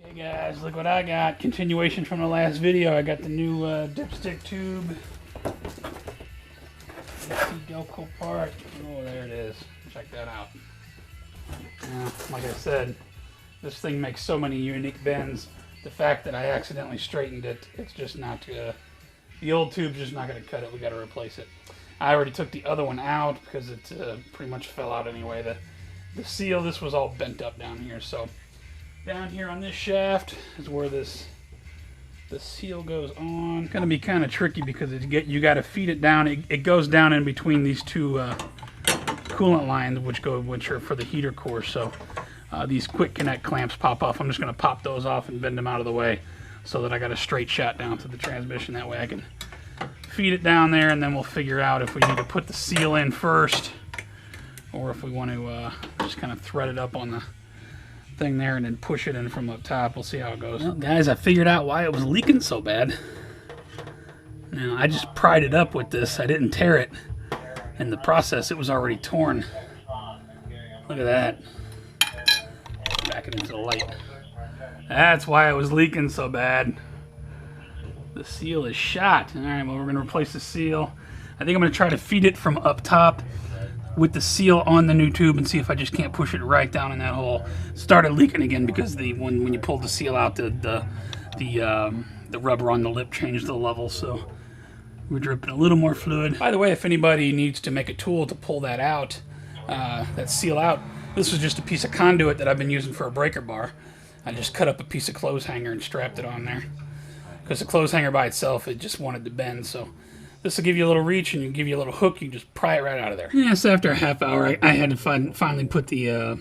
Hey guys, look what I got. Continuation from the last video. I got the new dipstick tube. Delco part. Oh, there it is. Check that out. Like I said, this thing makes so many unique bends. The fact that I accidentally straightened it, it's just not the old tube's just not going to cut it. We got to replace it. I already took the other one out because it pretty much fell out anyway. The seal, this was all bent up down here. So down here on this shaft is where the seal goes on. It's going to be kind of tricky because you got to feed it down. It goes down in between these two coolant lines, which are for the heater core. So these quick connect clamps pop off. I'm just going to pop those off and bend them out of the way so that I got a straight shot down to the transmission. That way I can feed it down there, and then we'll figure out if we need to put the seal in first or if we want to just kind of thread it up on the thing there and then push it in from up top. We'll see how it goes. Well, guys, I figured out why it was leaking so bad. Now, I just pried it up with this. I didn't tear it. In the process, it was already torn. Look at that. Back it into the light. That's why it was leaking so bad. The seal is shot. All right, well, we're going to replace the seal. I think I'm going to try to feed it from up top with the seal on the new tube and see if I just can't push it right down in that hole. It started leaking again because when you pulled the seal out, the rubber on the lip changed the level, so we're dripping a little more fluid. By the way, if anybody needs to make a tool to pull that out, that seal out, this was just a piece of conduit that I've been using for a breaker bar. I just cut up a piece of clothes hanger and strapped it on there. Because the clothes hanger by itself, it just wanted to bend, so this will give you a little reach and give you a little hook. You can just pry it right out of there. Yeah, so after a half hour, I had to finally put the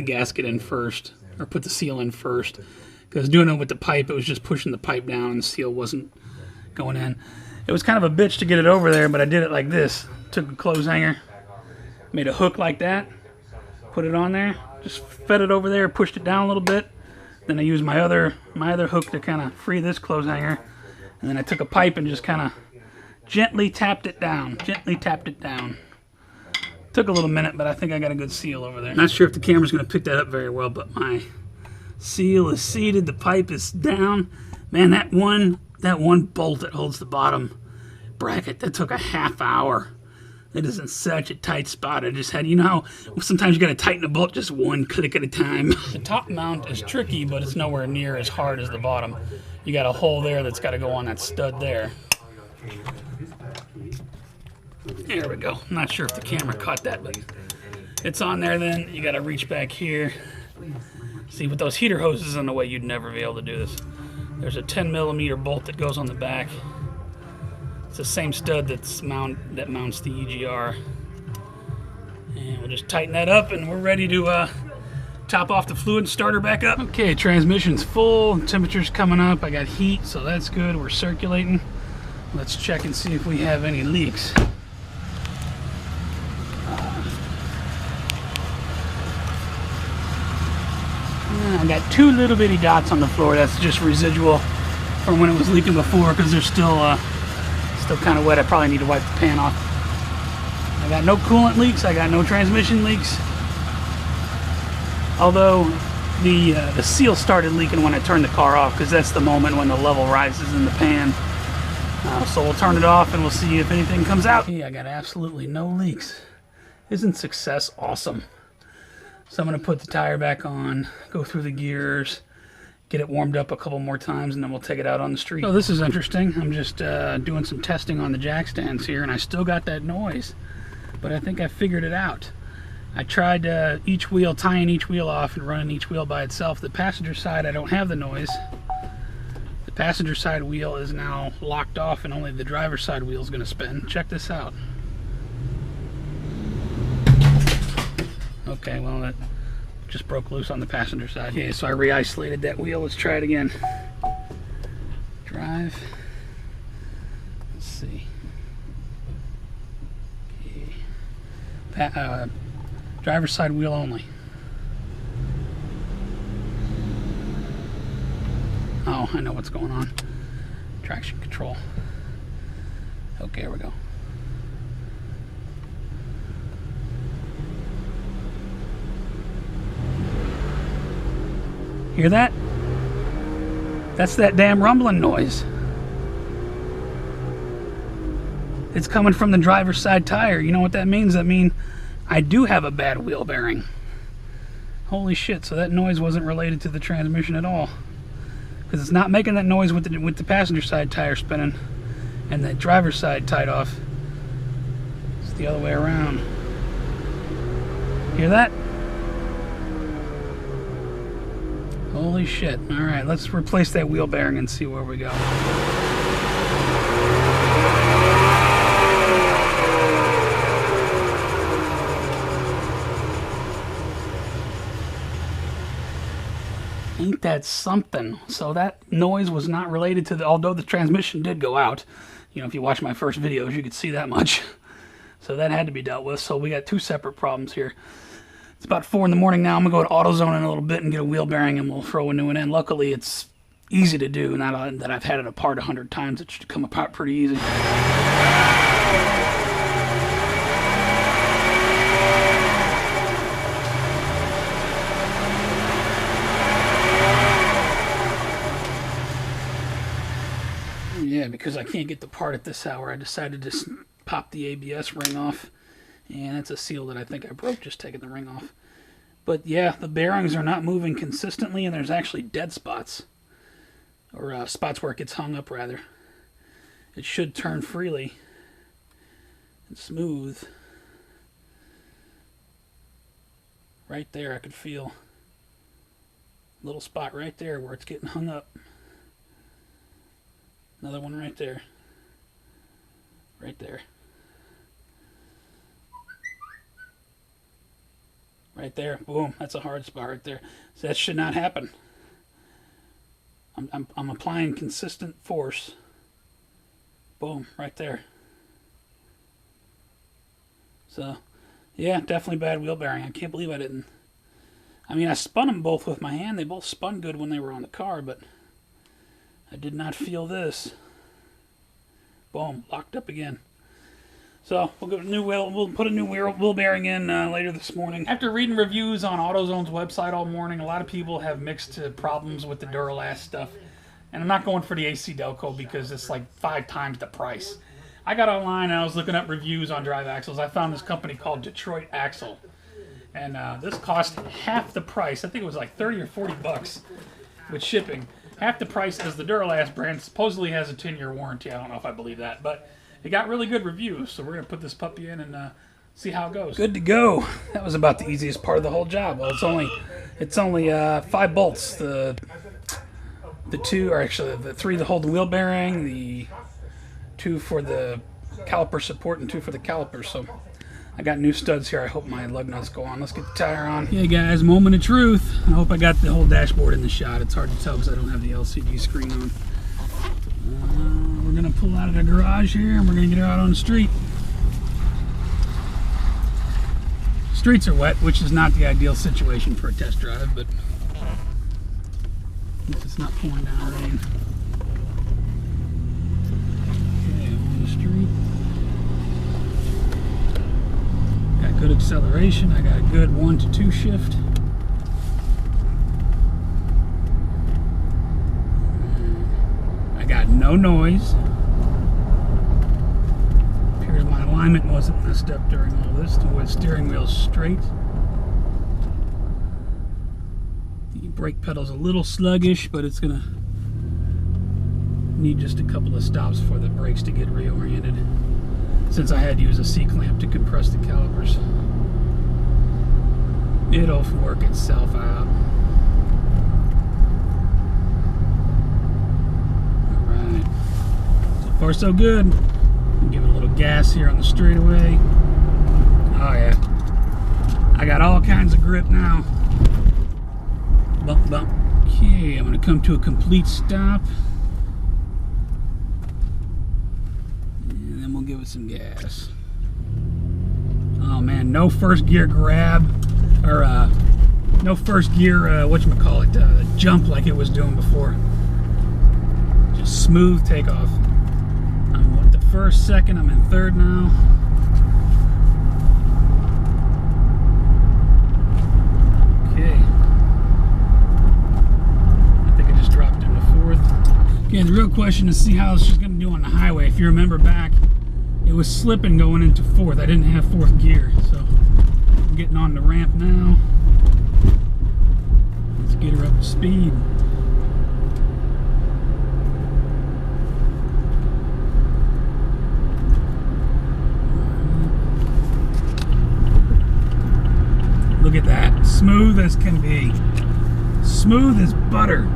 gasket in first, or put the seal in first. Because doing it with the pipe, it was just pushing the pipe down and the seal wasn't going in. It was kind of a bitch to get it over there, but I did it like this. Took a clothes hanger, made a hook like that, put it on there, just fed it over there, pushed it down a little bit. Then I used my other hook to kind of free this clothes hanger. And then I took a pipe and just kind of gently tapped it down. Took a little minute, but I think I got a good seal over there. Not sure if the camera's going to pick that up very well, but my seal is seated. The pipe is down. Man, that one bolt that holds the bottom bracket, that took a half hour. It is in such a tight spot. I just had, you know how sometimes you got to tighten a bolt just one click at a time. The top mount is tricky, but it's nowhere near as hard as the bottom. You got a hole there that's got to go on that stud there. There we go. I'm not sure if the camera caught that, but it's on there then. You got to reach back here. See, with those heater hoses in the way, you'd never be able to do this. There's a 10mm bolt that goes on the back. It's the same stud that mounts the EGR. And we'll just tighten that up and we're ready to top off the fluid and start her back up. Okay, transmission's full, temperature's coming up. I got heat, so that's good. We're circulating. Let's check and see if we have any leaks. I got two little bitty dots on the floor. That's just residual from when it was leaking before because they're still kind of wet. I probably need to wipe the pan off. I got no coolant leaks. I got no transmission leaks. Although the seal started leaking when I turned the car off because that's the moment when the level rises in the pan. So we'll turn it off and we'll see if anything comes out. Okay, I got absolutely no leaks. Isn't success awesome? So I'm going to put the tire back on, go through the gears, get it warmed up a couple more times, and then we'll take it out on the street. Oh, this is interesting. I'm just doing some testing on the jack stands here, and I still got that noise. But I think I figured it out. I tried tying each wheel off and running each wheel by itself. The passenger side, I don't have the noise. The passenger side wheel is now locked off, and only the driver's side wheel is going to spin. Check this out. Okay, well, that just broke loose on the passenger side. Okay, so I re-isolated that wheel. Let's try it again. Drive. Let's see. Okay. Driver's side wheel only. Oh, I know what's going on. Traction control. Okay, here we go. Hear that? That's that damn rumbling noise. It's coming from the driver's side tire. You know what that means? That means I do have a bad wheel bearing. Holy shit, so that noise wasn't related to the transmission at all. Because it's not making that noise with the passenger side tire spinning and the driver's side tied off. It's the other way around. Hear that? Holy shit. Alright, let's replace that wheel bearing and see where we go. Ain't that something? So that noise was not related to the, although the transmission did go out. You know, if you watch my first videos, you could see that much. So that had to be dealt with. So we got two separate problems here. It's about 4 in the morning now. I'm going to go to AutoZone in a little bit and get a wheel bearing, and we'll throw a new one in. Luckily, it's easy to do. Not that I've had it apart 100 times. It should come apart pretty easy. Yeah, because I can't get the part at this hour, I decided to just pop the ABS ring off. And it's a seal that I think I broke just taking the ring off. But yeah, the bearings are not moving consistently, and there's actually dead spots. Or spots where it gets hung up, rather. It should turn freely and smooth. Right there, I could feel a little spot right there where it's getting hung up. Another one right there. Right there. Right there. Boom. That's a hard spot right there. So that should not happen. I'm applying consistent force. Boom. Right there. So, yeah, definitely bad wheel bearing. I can't believe I didn't. I mean, I spun them both with my hand. They both spun good when they were on the car, but I did not feel this. Boom. Locked up again. So we'll get a new wheel. We'll put a new wheel bearing in later this morning. After reading reviews on AutoZone's website all morning, a lot of people have mixed problems with the Duralast stuff, and I'm not going for the AC Delco because it's like 5 times the price. I got online and I was looking up reviews on drive axles. I found this company called Detroit Axle, and this cost half the price. I think it was like 30 or 40 bucks with shipping. Half the price as the Duralast brand. Supposedly has a 10-year warranty. I don't know if I believe that, but it got really good reviews, so we're going to put this puppy in and see how it goes. Good to go. That was about the easiest part of the whole job. Well, it's only 5 bolts. The 2, or actually the 3 to hold the wheel bearing, the 2 for the caliper support, and 2 for the calipers. So I got new studs here. I hope my lug nuts go on. Let's get the tire on. Hey guys, moment of truth. I hope I got the whole dashboard in the shot. It's hard to tell because I don't have the LCD screen on. We're going to pull out of the garage here and we're going to get her out on the street. Streets are wet, which is not the ideal situation for a test drive, but at least it's not pouring down rain. Okay, on the street. Got good acceleration. I got a good 1 to 2 shift. I got no noise. Appears my alignment wasn't messed up during all this. The steering wheel's straight. The brake pedal's a little sluggish, but it's gonna need just a couple of stops for the brakes to get reoriented, since I had to use a C-clamp to compress the calipers. It'll work itself out. So far so good. Give it a little gas here on the straightaway. Oh yeah. I got all kinds of grip now. Bump, bump. Okay, I'm going to come to a complete stop. And then we'll give it some gas. Oh man, no first gear grab. Or no first gear, whatchamacallit, jump like it was doing before. Just smooth takeoff. I'm with the first, second, I'm in third now. Okay. I think I just dropped into fourth. Okay, the real question is to see how she's going to do on the highway. If you remember back, it was slipping going into fourth. I didn't have fourth gear, so I'm getting on the ramp now. Let's get her up to speed. Look at that, smooth as can be. Smooth as butter.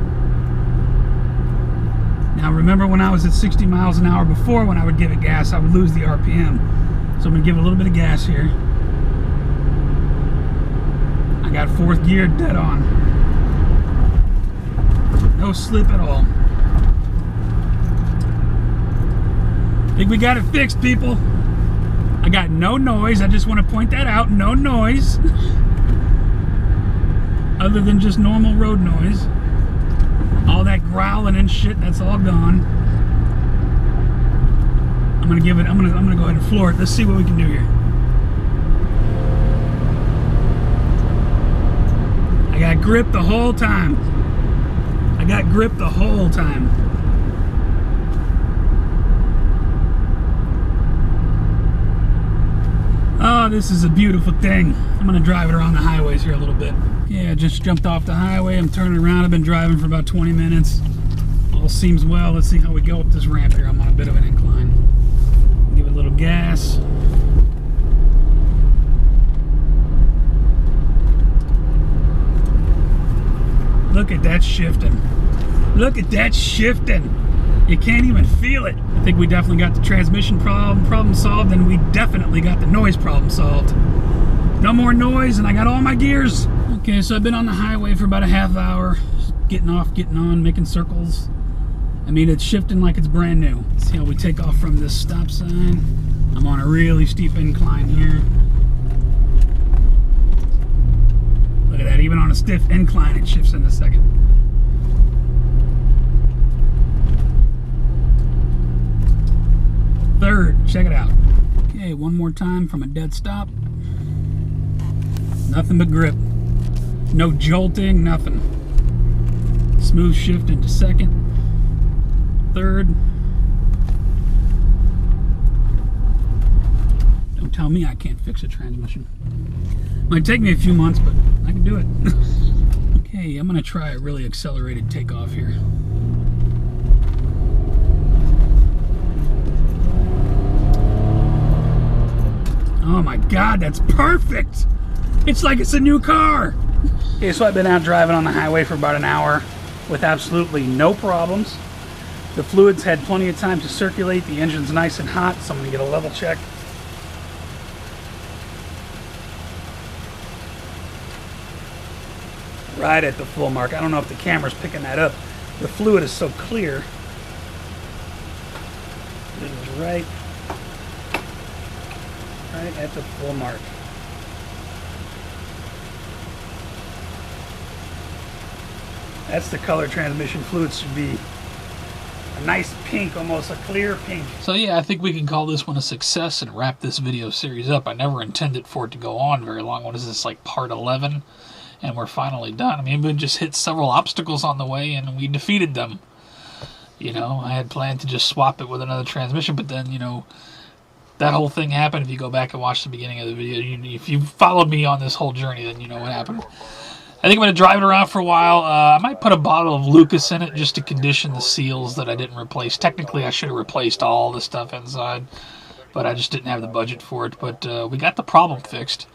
Now remember when I was at 60 miles an hour before, when I would give it gas, I would lose the RPM. So I'm gonna give it a little bit of gas here. I got fourth gear dead on. No slip at all. Think we got it fixed, people. I got no noise, I just want to point that out, no noise. Other than just normal road noise. All that growling and shit, that's all gone. I'm gonna go ahead and floor it. Let's see what we can do here. I got grip the whole time. I got grip the whole time. Oh, this is a beautiful thing. I'm gonna drive it around the highways here a little bit. Yeah, just jumped off the highway. I'm turning around. I've been driving for about 20 minutes. All seems well. Let's see how we go up this ramp here. I'm on a bit of an incline. Give it a little gas. Look at that shifting. Look at that shifting. You can't even feel it. I think we definitely got the transmission problem solved, and we definitely got the noise problem solved. No more noise, and I got all my gears. Okay, so I've been on the highway for about a half hour, getting off, getting on, making circles. I mean, it's shifting like it's brand new. Let's see how we take off from this stop sign. I'm on a really steep incline here. Look at that, even on a stiff incline, it shifts in a second. Third, check it out. Okay, one more time from a dead stop. Nothing but grip. No jolting, nothing. Smooth shift into second. Third. Don't tell me I can't fix a transmission. Might take me a few months, but I can do it. Okay, I'm gonna try a really accelerated takeoff here. Oh my God, that's perfect! It's like it's a new car! Okay, so I've been out driving on the highway for about an hour with absolutely no problems. The fluids had plenty of time to circulate. The engine's nice and hot, so I'm gonna get a level check. Right at the full mark. I don't know if the camera's picking that up. The fluid is so clear. It is right at the full mark. That's the color transmission fluid should be. A nice pink, almost a clear pink. So yeah, I think we can call this one a success and wrap this video series up. I never intended for it to go on very long. What is this, like part 11? And we're finally done. I mean, we just hit several obstacles on the way and we defeated them. You know, I had planned to just swap it with another transmission, but then, you know, that whole thing happened. If you go back and watch the beginning of the video, if you followed me on this whole journey, then you know what happened. I think I'm going to drive it around for a while. I might put a bottle of Lucas in it just to condition the seals that I didn't replace. Technically, I should have replaced all the stuff inside, but I just didn't have the budget for it. But we got the problem fixed,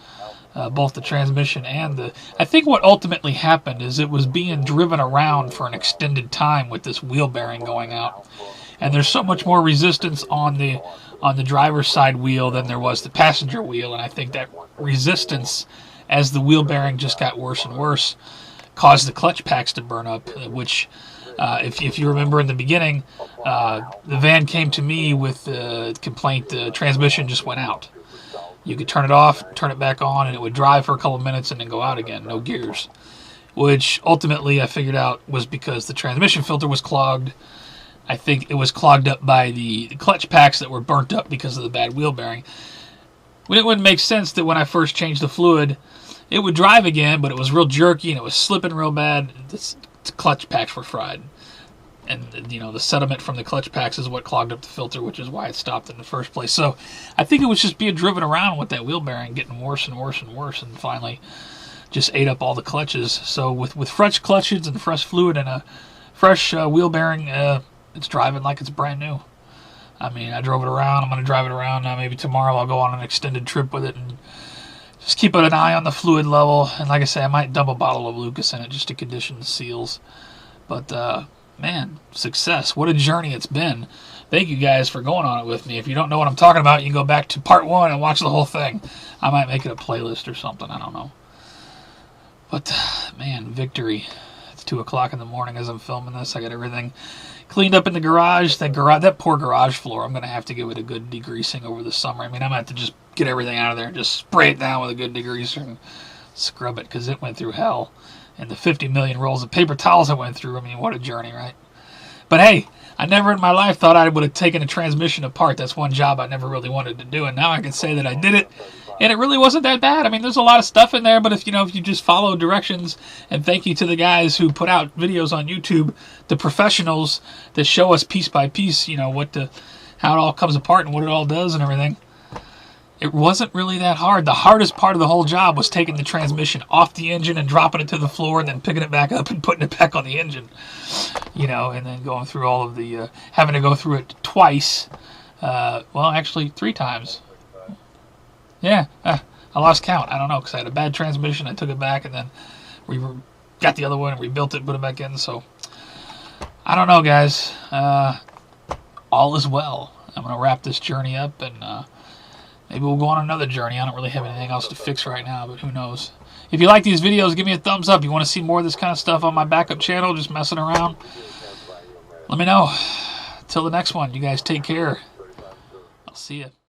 both the transmission and the... I think what ultimately happened is it was being driven around for an extended time with this wheel bearing going out. And there's so much more resistance on the driver's side wheel than there was the passenger wheel, and I think that resistance, as the wheel bearing just got worse and worse, caused the clutch packs to burn up, which, if you remember in the beginning, the van came to me with the complaint the transmission just went out. You could turn it off, turn it back on, and it would drive for a couple of minutes and then go out again, no gears. Which, ultimately, I figured out was because the transmission filter was clogged. I think it was clogged up by the clutch packs that were burnt up because of the bad wheel bearing. It wouldn't make sense that when I first changed the fluid, it would drive again, but it was real jerky and it was slipping real bad. The clutch packs were fried. and you know, the sediment from the clutch packs is what clogged up the filter, which is why it stopped in the first place. So I think it was just being driven around with that wheel bearing getting worse and worse and worse, and finally just ate up all the clutches. So with fresh clutches and fresh fluid and a fresh wheel bearing, it's driving like it's brand new. I mean, I drove it around. I'm going to drive it around now. Maybe tomorrow I'll go on an extended trip with it and just keep an eye on the fluid level. And like I say, I might dump a bottle of Lucas in it just to condition the seals. But, man, success. What a journey it's been. Thank you guys for going on it with me. If you don't know what I'm talking about, you can go back to part 1 and watch the whole thing. I might make it a playlist or something. I don't know. But, man, victory. It's 2 o'clock in the morning as I'm filming this. I got everything cleaned up in the garage. That poor garage floor, I'm going to have to give it a good degreasing over the summer. I mean, I'm going to have to just get everything out of there and just spray it down with a good degreaser and scrub it, because it went through hell. And the 50 million rolls of paper towels I went through, I mean, what a journey, right? But hey, I never in my life thought I would have taken a transmission apart. That's one job I never really wanted to do, and now I can say that I did it. And it really wasn't that bad. I mean, there's a lot of stuff in there, but if you just follow directions, and thank you to the guys who put out videos on YouTube, the professionals that show us piece by piece, how it all comes apart and what it all does and everything. It wasn't really that hard. The hardest part of the whole job was taking the transmission off the engine and dropping it to the floor and then picking it back up and putting it back on the engine. And then going through all of the, having to go through it twice. Well, actually 3 times. Yeah, I lost count. I don't know, because I had a bad transmission. I took it back, and then we got the other one and rebuilt it, put it back in. So, I don't know, guys. All is well. I'm going to wrap this journey up, and maybe we'll go on another journey. I don't really have anything else to fix right now, but who knows. If you like these videos, give me a thumbs up. You want to see more of this kind of stuff on my backup channel, just messing around? Let me know. Till the next one, you guys take care. I'll see you.